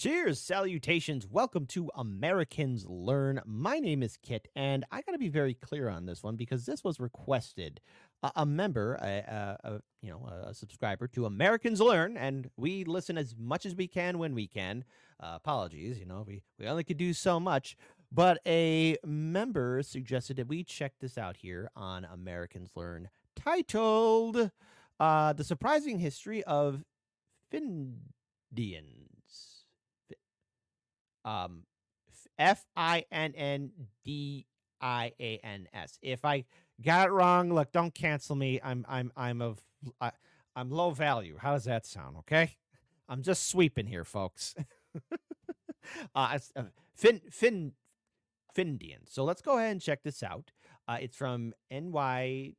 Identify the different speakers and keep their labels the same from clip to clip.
Speaker 1: Cheers, salutations. Welcome to Americans Learn. My name is Kit, and I got to be very clear on this one because this was requested. A member, a subscriber to Americans Learn, and we listen as much as we can when we can. Apologies, we only could do so much. But a member suggested that we check this out here on Americans Learn, titled "The Surprising History of Findians." Findians. If I got it wrong, look, don't cancel me. I'm low value. How does that sound? Okay, I'm just sweeping here, folks. It's, Findian. So let's go ahead and check this out. It's from NYTN.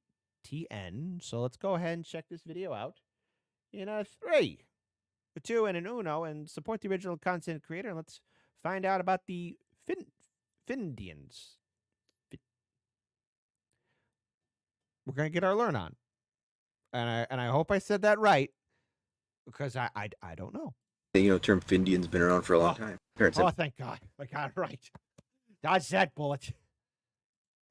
Speaker 1: So let's go ahead and check this video out in a 3, a 2, and an uno, and support the original content creator. And let's find out about the Findians. We're gonna get our learn on, and I hope I said that right, because I don't know.
Speaker 2: The term Findian's been around for a long time.
Speaker 1: Thank God, I got it right. Dodge that bullet.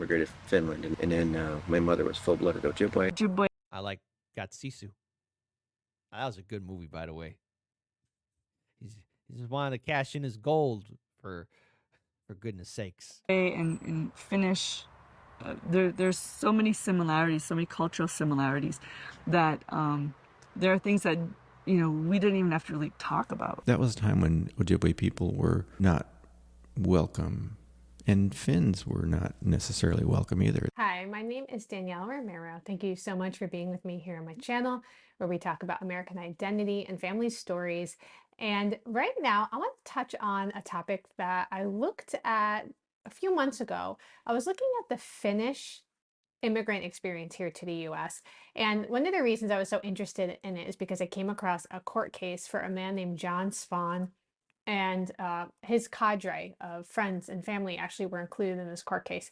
Speaker 2: Immigrated from Finland, and then my mother was full-blooded Ojibwe.
Speaker 1: I like got Sisu. That was a good movie, by the way. He's just wanted to cash in his gold for goodness sakes.
Speaker 3: And Finnish, there's so many similarities, so many cultural similarities that there are things that we didn't even have to really talk about.
Speaker 4: That was a time when Ojibwe people were not welcome, and Finns were not necessarily welcome either.
Speaker 5: Hi, my name is Danielle Romero. Thank you so much for being with me here on my channel, where we talk about American identity and family stories. And right now, I want to touch on a topic that I looked at a few months ago. I was looking at the Finnish immigrant experience here to the US. And one of the reasons I was so interested in it is because I came across a court case for a man named John Svan, and his cadre of friends and family actually were included in this court case.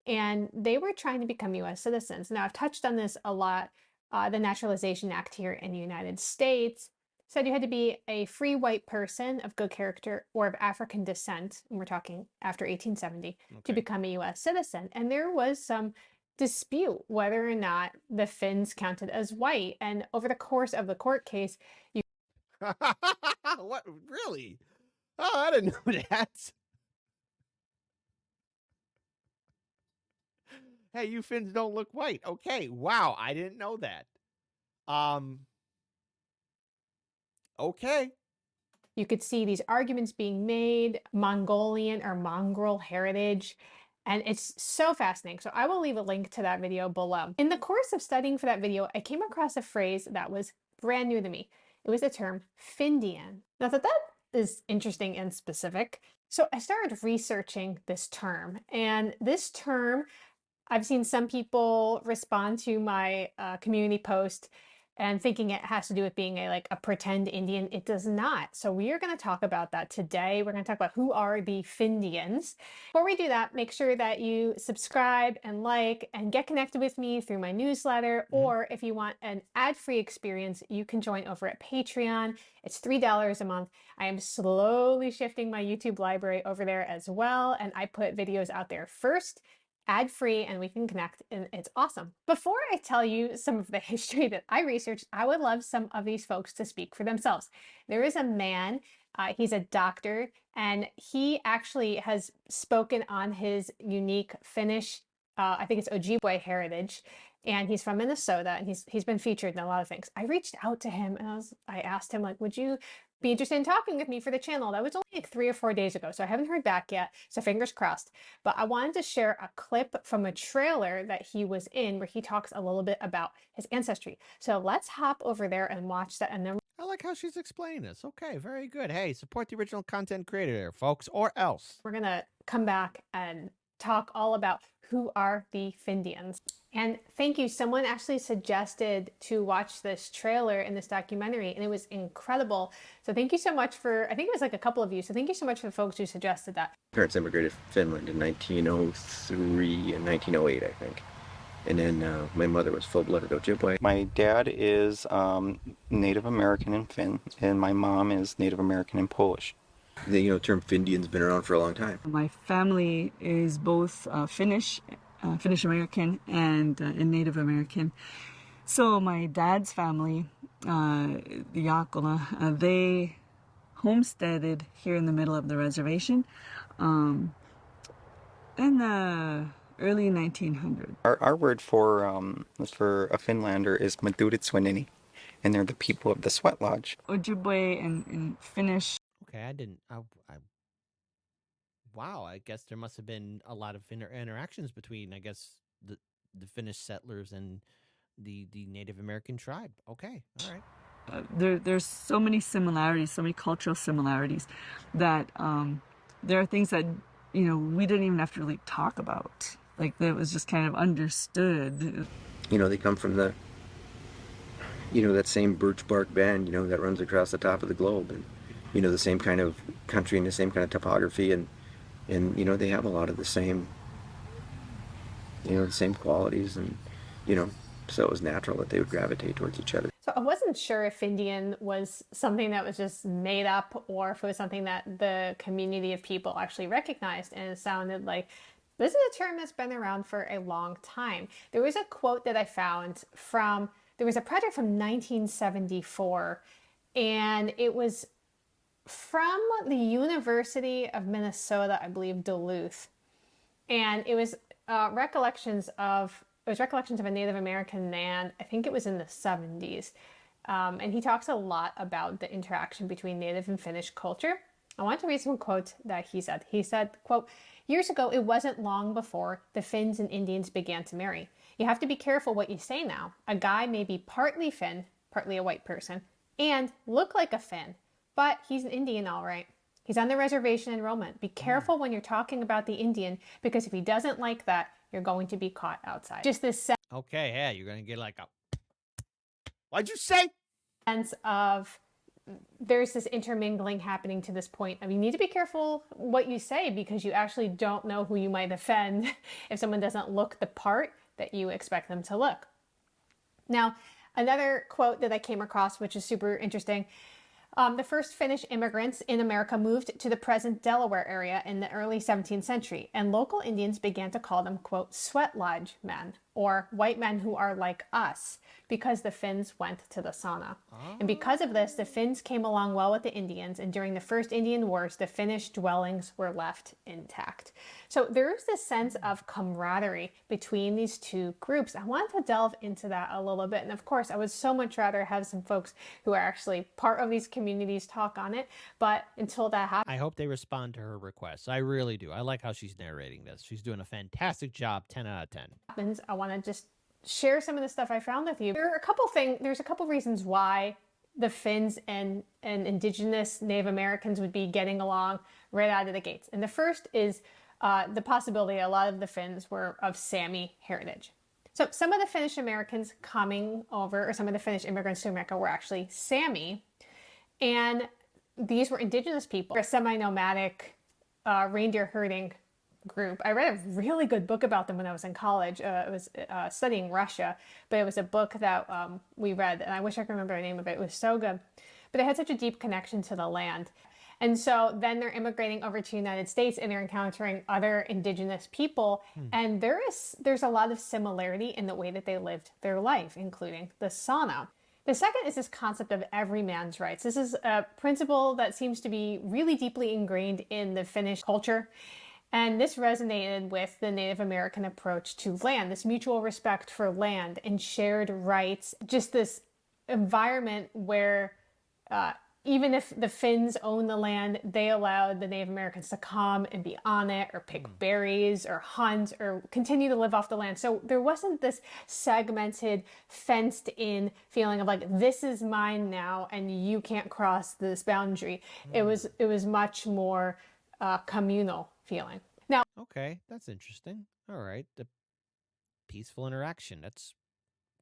Speaker 5: And they were trying to become US citizens. Now, I've touched on this a lot. The Naturalization Act here in the United States said you had to be a free white person of good character or of African descent, and we're talking after 1870, to become a US citizen. And there was some dispute whether or not the Finns counted as white. And over the course of the court case, you
Speaker 1: What, really? Oh, I didn't know that. Hey, you Finns don't look white. Okay, wow, I didn't know that. Okay.
Speaker 5: You could see these arguments being made, Mongolian or mongrel heritage, and it's so fascinating. So I will leave a link to that video below. In the course of studying for that video, I came across a phrase that was brand new to me. It was the term Findian. Now that is interesting and specific. So I started researching this term, and this term, I've seen some people respond to my community post and thinking it has to do with being a pretend Indian. It does not. So we are going to talk about that today. We're going to talk about who are the Findians. Before we do that, make sure that you subscribe and like and get connected with me through my newsletter. Or if you want an ad-free experience, you can join over at Patreon. It's $3 a month. I am slowly shifting my YouTube library over there as well. And I put videos out there first, ad-free, and we can connect, and it's awesome. Before I tell you some of the history that I researched, I would love some of these folks to speak for themselves. There is a man, he's a doctor, and he actually has spoken on his unique Finnish, I think it's Ojibwe heritage, and he's from Minnesota, and he's been featured in a lot of things. I reached out to him, and I asked him, would you be interested in talking with me for the channel? That was only 3 or 4 days ago, so I haven't heard back yet, so fingers crossed. But I wanted to share a clip from a trailer that he was in where he talks a little bit about his ancestry. So let's hop over there and watch that, and then
Speaker 1: I like how she's explaining this. Okay, very good. Hey, support the original content creator there, folks, or else.
Speaker 5: We're gonna come back and talk all about who are the Findians. And thank you. Someone actually suggested to watch this trailer in this documentary, and it was incredible. So thank you so much for, I think it was a couple of you. So thank you so much for the folks who suggested that.
Speaker 2: Parents immigrated from Finland in 1903 and 1908, I think. And then my mother was full-blooded Ojibwe.
Speaker 6: My dad is Native American and Finn, and my mom is Native American and Polish.
Speaker 2: The term Findian's been around for a long time.
Speaker 3: My family is both Finnish, Finnish American, and Native American. So my dad's family, the Yakula, they homesteaded here in the middle of the reservation in the early 1900s.
Speaker 6: Our word for a Finlander is Maduritswanini, and they're the people of the sweat lodge.
Speaker 3: Ojibwe in Finnish.
Speaker 1: Okay, I didn't. Wow, I guess there must have been a lot of interactions between, I guess, the Finnish settlers and the Native American tribe. Okay, all right.
Speaker 3: There's so many similarities, so many cultural similarities that there are things that we didn't even have to really talk about. Like, that was just kind of understood.
Speaker 2: They come from the that same birch bark band that runs across the top of the globe, and the same kind of country and the same kind of topography, and they have a lot of the same the same qualities, and so it was natural that they would gravitate towards each other.
Speaker 5: So I wasn't sure if Findian was something that was just made up or if it was something that the community of people actually recognized, and it sounded like this is a term that's been around for a long time. There was a quote that I found there was a project from 1974, and it was from the University of Minnesota, I believe, Duluth. And it was recollections of a Native American man. I think it was in the 70s. And he talks a lot about the interaction between Native and Finnish culture. I want to read some quotes that he said. He said, quote, "Years ago, it wasn't long before the Finns and Indians began to marry. You have to be careful what you say now. A guy may be partly Finn, partly a white person, and look like a Finn, but he's an Indian all right. He's on the reservation enrollment. Be careful when you're talking about the Indian, because if he doesn't like that, you're going to be caught outside." Just this
Speaker 1: Okay, yeah, you're going to get like a... What'd you say?
Speaker 5: sense of there's this intermingling happening to this point. I mean, you need to be careful what you say, because you actually don't know who you might offend if someone doesn't look the part that you expect them to look. Now, another quote that I came across, which is super interesting. The first Finnish immigrants in America moved to the present Delaware area in the early 17th century, and local Indians began to call them, quote, sweat lodge men, or white men who are like us, because the Finns went to the sauna. And because of this, the Finns came along well with the Indians, and during the first Indian Wars, the Finnish dwellings were left intact. So there is this sense of camaraderie between these two groups. I wanted to delve into that a little bit, and of course, I would so much rather have some folks who are actually part of these communities talk on it, but until that happens,
Speaker 1: I hope they respond to her requests. I really do. I like how she's narrating this. She's doing a fantastic job, 10 out of 10.
Speaker 5: I want to just share some of the stuff I found with you. There's a couple reasons why the Finns and indigenous Native Americans would be getting along right out of the gates. And the first is the possibility a lot of the Finns were of Sami heritage. So some of the Finnish Americans coming over, or some of the Finnish immigrants to America, were actually Sami. And these were indigenous people, a semi-nomadic reindeer herding group. I read a really good book about them when I was in college. It was studying Russia, but it was a book that we read, and I wish I could remember the name of it. It was so good. But it had such a deep connection to the land. And so then they're immigrating over to the United States, and they're encountering other indigenous people. And there's a lot of similarity in the way that they lived their life, including the sauna. The second is this concept of every man's rights. This is a principle that seems to be really deeply ingrained in the Finnish culture. And this resonated with the Native American approach to land, this mutual respect for land and shared rights, just this environment where even if the Finns owned the land, they allowed the Native Americans to come and be on it, or pick berries, or hunt, or continue to live off the land. So there wasn't this segmented, fenced-in feeling of like, this is mine now, and you can't cross this boundary. It was much more communal feeling. Now,
Speaker 1: Okay, that's interesting. All right, the peaceful interaction. That's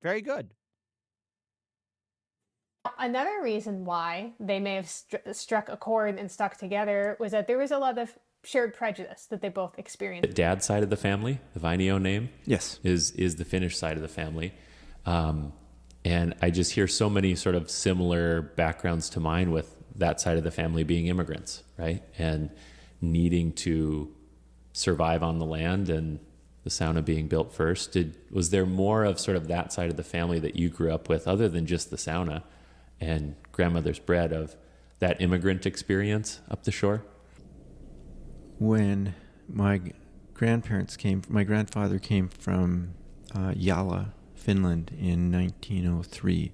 Speaker 1: very good.
Speaker 5: another reason why they may have struck a chord and stuck together was that there was a lot of shared prejudice that they both experienced.
Speaker 7: The dad side of the family, the Vainio name,
Speaker 4: Yes.
Speaker 7: is the Finnish side of the family. And I just hear so many sort of similar backgrounds to mine with that side of the family being immigrants, right? And needing to survive on the land and the sauna being built first. Was there more of sort of that side of the family that you grew up with other than just the sauna and grandmother's bread, of that immigrant experience up the shore?
Speaker 4: When my grandfather came from Jala, Finland in 1903,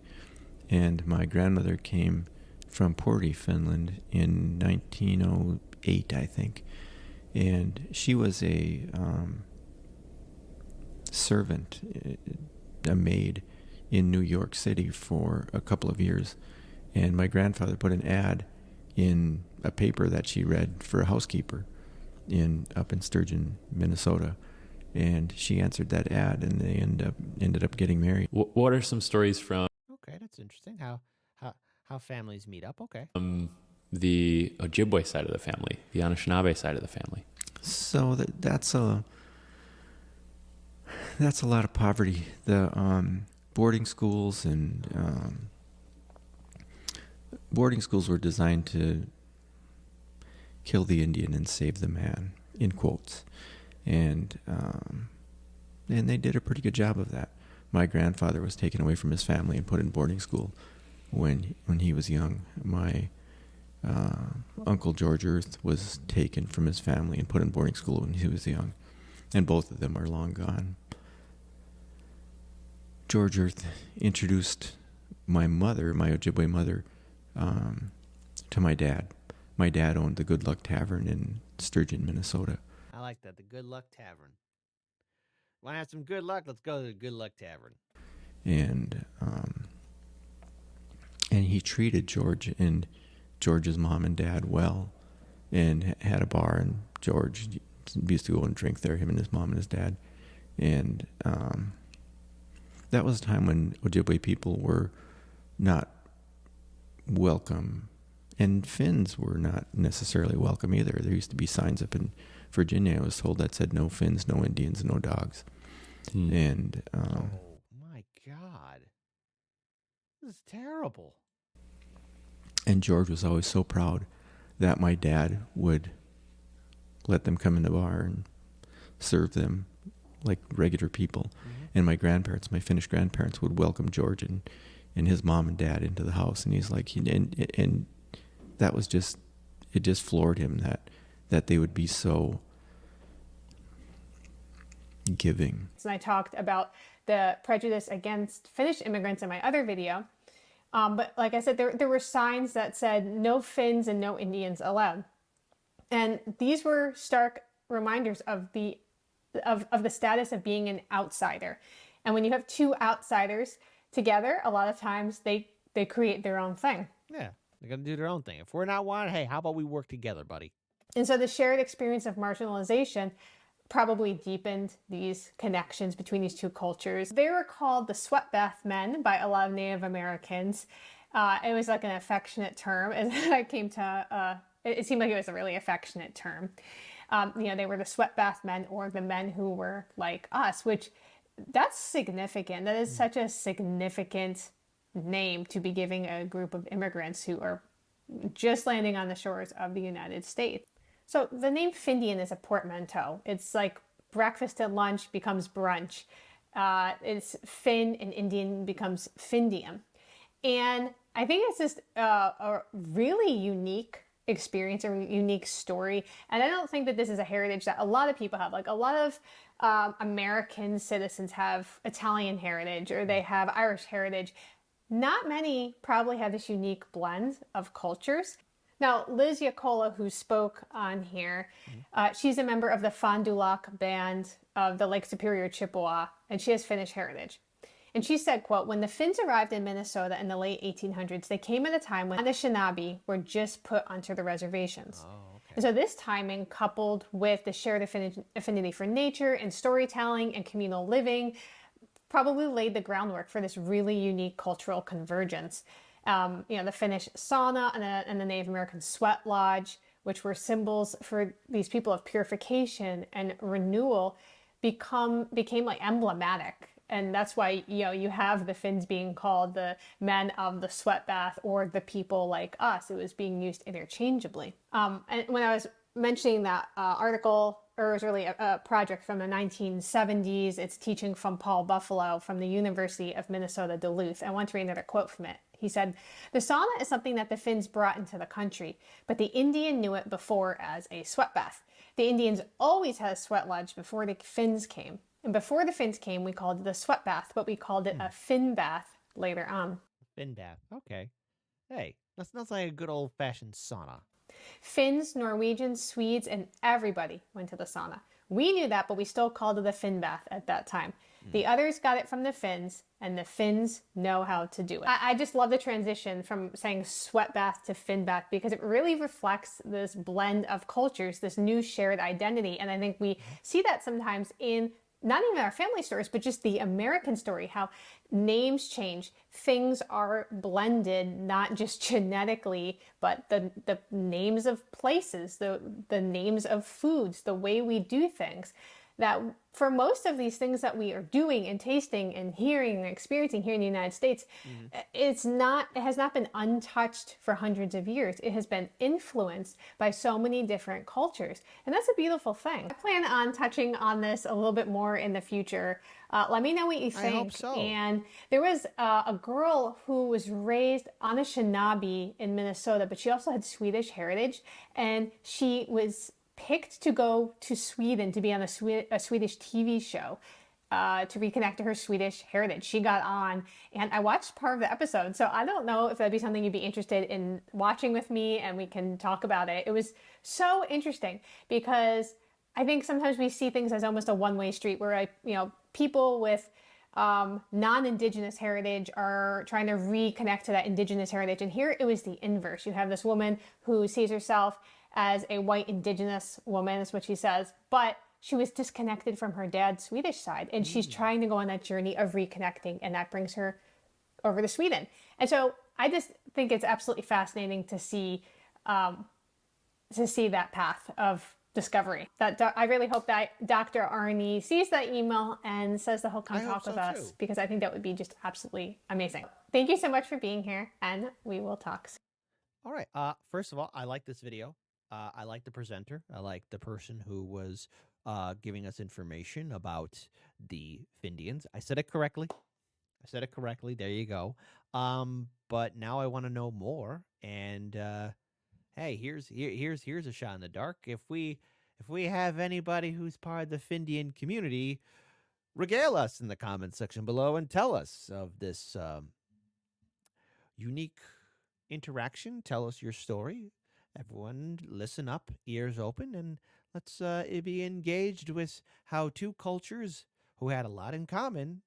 Speaker 4: and my grandmother came from Porti, Finland in 1908, I think. And she was a servant, a maid in New York City for a couple of years. And my grandfather put an ad in a paper that she read for a housekeeper up in Sturgeon, Minnesota. And she answered that ad, and they ended up getting married.
Speaker 7: What are some stories from
Speaker 1: Okay, that's interesting. How families meet up. Okay.
Speaker 7: the Ojibwe side of the family, the Anishinaabe side of the family?
Speaker 4: So that's a lot of poverty. The boarding schools were designed to kill the Indian and save the man, in quotes, and they did a pretty good job of that. My grandfather was taken away from his family and put in boarding school when he was young. My Uncle George Earth was taken from his family and put in boarding school when he was young, and both of them are long gone. George Earth introduced my mother, my Ojibwe mother, to my dad. My dad owned the Good Luck Tavern in Sturgeon, Minnesota.
Speaker 1: I like that, the Good Luck Tavern. Want to have some good luck? Let's go to the Good Luck Tavern.
Speaker 4: And he treated George and George's mom and dad well, and had a bar, and George used to go and drink there, him and his mom and his dad. And that was a time when Ojibwe people were not welcome, and Finns were not necessarily welcome either. There used to be signs up in Virginia, I was told, that said no Finns, no Indians, no dogs. And
Speaker 1: oh my God, this is terrible.
Speaker 4: And George was always so proud that my dad would let them come in the bar and serve them like regular people. Mm-hmm. And my grandparents, my Finnish grandparents, would welcome George and his mom and dad into the house. And he's like, and that was just, it just floored him that they would be so giving.
Speaker 5: And I talked about the prejudice against Finnish immigrants in my other video. But like I said, there were signs that said no Finns and no Indians allowed. And these were stark reminders of the status of being an outsider. And when you have two outsiders together, a lot of times they create their own thing.
Speaker 1: Yeah, they're going to do their own thing. If we're not wanted, hey, how about we work together, buddy?
Speaker 5: And so the shared experience of marginalization probably deepened these connections between these two cultures. They were called the sweat bath men by a lot of Native Americans. It was like an affectionate term. And I came to, it seemed like it was a really affectionate term. They were the sweat bath men, or the men who were like us, which that's significant. That is such a significant name to be giving a group of immigrants who are just landing on the shores of the United States. So the name Findian is a portmanteau. It's like breakfast and lunch becomes brunch. It's Finn and Indian becomes Findian. And I think it's just a really unique experience, a unique story. And I don't think that this is a heritage that a lot of people have. Like a lot of American citizens have Italian heritage, or they have Irish heritage. Not many probably have this unique blend of cultures. Now, Liz Yacola, who spoke on here, she's a member of the Fond du Lac band of the Lake Superior Chippewa, and she has Finnish heritage. And she said, quote, "When the Finns arrived in Minnesota in the late 1800s, they came at a time when Anishinaabe were just put onto the reservations." Oh, okay. And so this timing, coupled with the shared affinity for nature and storytelling and communal living, probably laid the groundwork for this really unique cultural convergence. The Finnish sauna and the Native American sweat lodge, which were symbols for these people of purification and renewal, became like emblematic And that's why, you have the Finns being called the men of the sweat bath or the people like us. It was being used interchangeably. And when I was mentioning that article, or it was really a project from the 1970s, it's teaching from Paul Buffalo from the University of Minnesota Duluth. I want to read another quote from it. He said, "The sauna is something that the Finns brought into the country, but the Indian knew it before as a sweat bath. The Indians always had a sweat lodge before the Finns came. And before the Finns came, we called it a sweat bath, but we called it a Finn bath later on."
Speaker 1: Fin bath. Okay. Hey, that sounds like a good old-fashioned sauna.
Speaker 5: Finns, Norwegians, Swedes, and everybody went to the sauna. We knew that, but we still called it a Finn bath at that time. The others got it from the Finns, and the Finns know how to do it. I just love the transition from saying sweat bath to Finn bath because it really reflects this blend of cultures, this new shared identity. And I think we see that sometimes in not even our family stories, but just the American story, how names change, things are blended, not just genetically, but the names of places, the names of foods, the way we do things. That for most of these things that we are doing and tasting and hearing and experiencing here in the United States, it has not been untouched for hundreds of years. It has been influenced by so many different cultures. And that's a beautiful thing. I plan on touching on this a little bit more in the future. Let me know what you think.
Speaker 1: I hope so.
Speaker 5: And there was a girl who was raised Anishinaabe in Minnesota, but she also had Swedish heritage. And she was picked to go to Sweden to be on a Swedish TV show to reconnect to her Swedish heritage. She got on, and I watched part of the episode, so I don't know if that'd be something you'd be interested in watching with me, and we can talk about it. It was so interesting because I think sometimes we see things as almost a one-way street where people with non-Indigenous heritage are trying to reconnect to that Indigenous heritage. And here it was the inverse. You have this woman who sees herself as a white Indigenous woman, is what she says, but she was disconnected from her dad's Swedish side. And she's trying to go on that journey of reconnecting, and that brings her over to Sweden. And so I just think it's absolutely fascinating to see that path of discovery. I really hope that Dr. Arnie sees that email and says to come
Speaker 1: I hope
Speaker 5: talk with
Speaker 1: so,
Speaker 5: us,
Speaker 1: too.
Speaker 5: because I think that would be just absolutely amazing. Thank you so much for being here, and we will talk soon.
Speaker 1: All right. First of all, I like this video. I like the presenter. I like the person who was giving us information about the Findians. I said it correctly. There you go. But now I want to know more. And hey, here's a shot in the dark. If we have anybody who's part of the Findian community, regale us in the comments section below and tell us of this unique interaction. Tell us your story. Everyone listen up, ears open, and let's be engaged with how two cultures who had a lot in common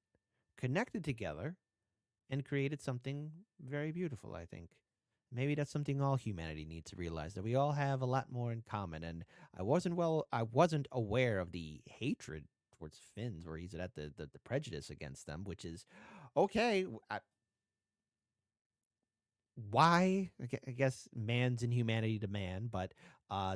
Speaker 1: connected together and created something very beautiful, I think. Maybe that's something all humanity needs to realize, that we all have a lot more in common. And I wasn't aware of the hatred towards Finns, where he's at the prejudice against them, which is okay. Why? I guess man's inhumanity to man, but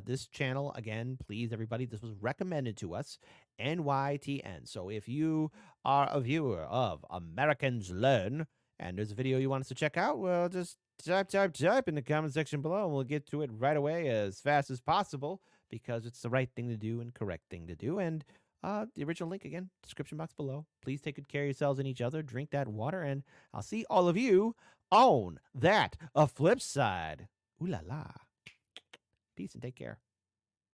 Speaker 1: this channel, again, please, everybody, this was recommended to us, NYTN. So if you are a viewer of Americans Learn, and there's a video you want us to check out, well, just type in the comment section below, and we'll get to it right away as fast as possible, because it's the right thing to do and correct thing to do. And the original link, again, description box below. Please take good care of yourselves and each other. Drink that water, and I'll see all of you on that flip side. Ooh la la. Peace and take care.